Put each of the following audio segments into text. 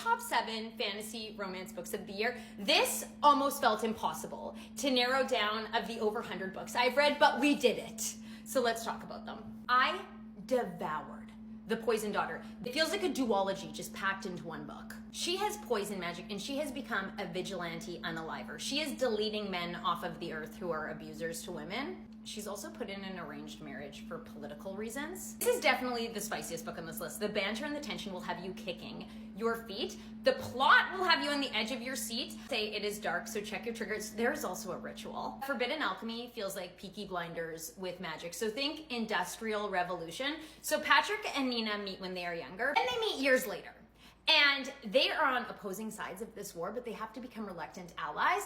top 7 fantasy romance books of the year. This almost felt impossible to narrow down of the over 100 books I've read, but we did it. So let's talk about them. I devoured The Poison Daughter. It feels like a duology just packed into one book. She has poison magic and she has become a vigilante unaliver. She is deleting men off of the earth who are abusers to women. She's also put in an arranged marriage for political reasons. This is definitely the spiciest book on this list. The banter and the tension will have you kicking your feet. The plot will have you on the edge of your seat. Say it is dark, so check your triggers. There's also a ritual. Forbidden Alchemy feels like Peaky Blinders with magic. So think Industrial Revolution. So Patrick and Nina meet when they are younger, and they meet years later. And they are on opposing sides of this war, but they have to become reluctant allies.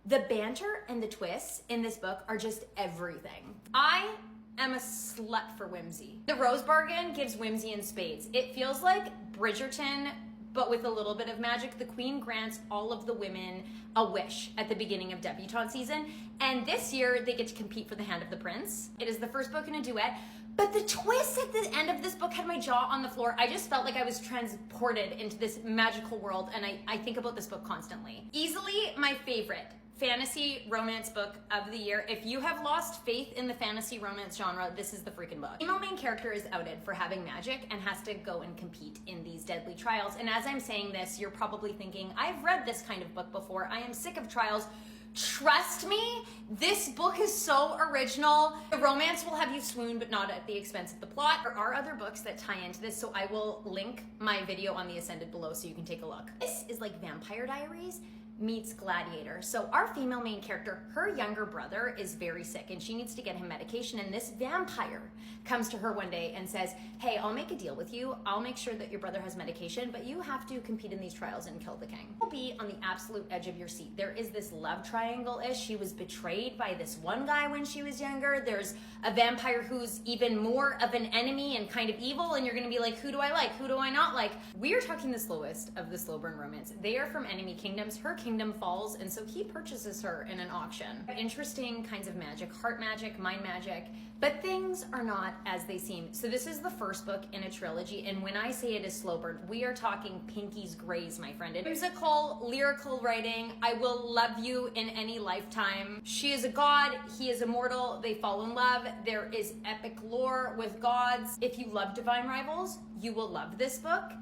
The banter and the twists in this book are just everything. I am a slut for whimsy. The Rose Bargain gives whimsy in spades. It feels like Bridgerton, but with a little bit of magic. The queen grants all of the women a wish at the beginning of debutante season. And this year they get to compete for the hand of the prince. It is the first book in a duet. But the twist at the end of this book had my jaw on the floor. I just felt like I was transported into this magical world, and I think about this book constantly. Easily my favorite fantasy romance book of the year. If you have lost faith in the fantasy romance genre, this is the freaking book. The female main character is outed for having magic and has to go and compete in these deadly trials. And as I'm saying this, you're probably thinking, I've read this kind of book before. I am sick of trials. Trust me, this book is so original. The romance will have you swoon, but not at the expense of the plot. There are other books that tie into this, so I will link my video on the Ascended below so you can take a look. This is like Vampire Diaries meets Gladiator. So our female main character, her younger brother is very sick and she needs to get him medication, and this vampire comes to her one day and says, hey, I'll make a deal with you. I'll make sure that your brother has medication, but you have to compete in these trials and kill the king. You'll be on the absolute edge of your seat. There is this love triangle-ish. She was betrayed by this one guy when she was younger. There's a vampire who's even more of an enemy and kind of evil, and you're gonna be like, who do I like? Who do I not like? We are talking the slowest of the slow burn romance. They are from enemy kingdoms. Her kingdom falls, and so he purchases her in an auction. Interesting kinds of magic, heart magic, mind magic, but things are not as they seem. So this is the first book in a trilogy, and when I say it is slow burn, we are talking Pinky's Grays, my friend. Musical, lyrical writing. I will love you in any lifetime. She is a god, he is immortal, they fall in love. There is epic lore with gods. If you love Divine Rivals, you will love this book.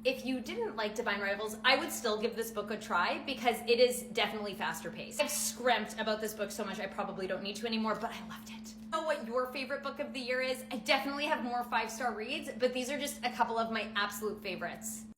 If you didn't like Divine Rivals, I would still give this book a try because it is definitely faster paced. I've scrimped about this book so much I probably don't need to anymore, but I loved it. I don't know what your favorite book of the year is. I definitely have more 5-star reads, but these are just a couple of my absolute favorites.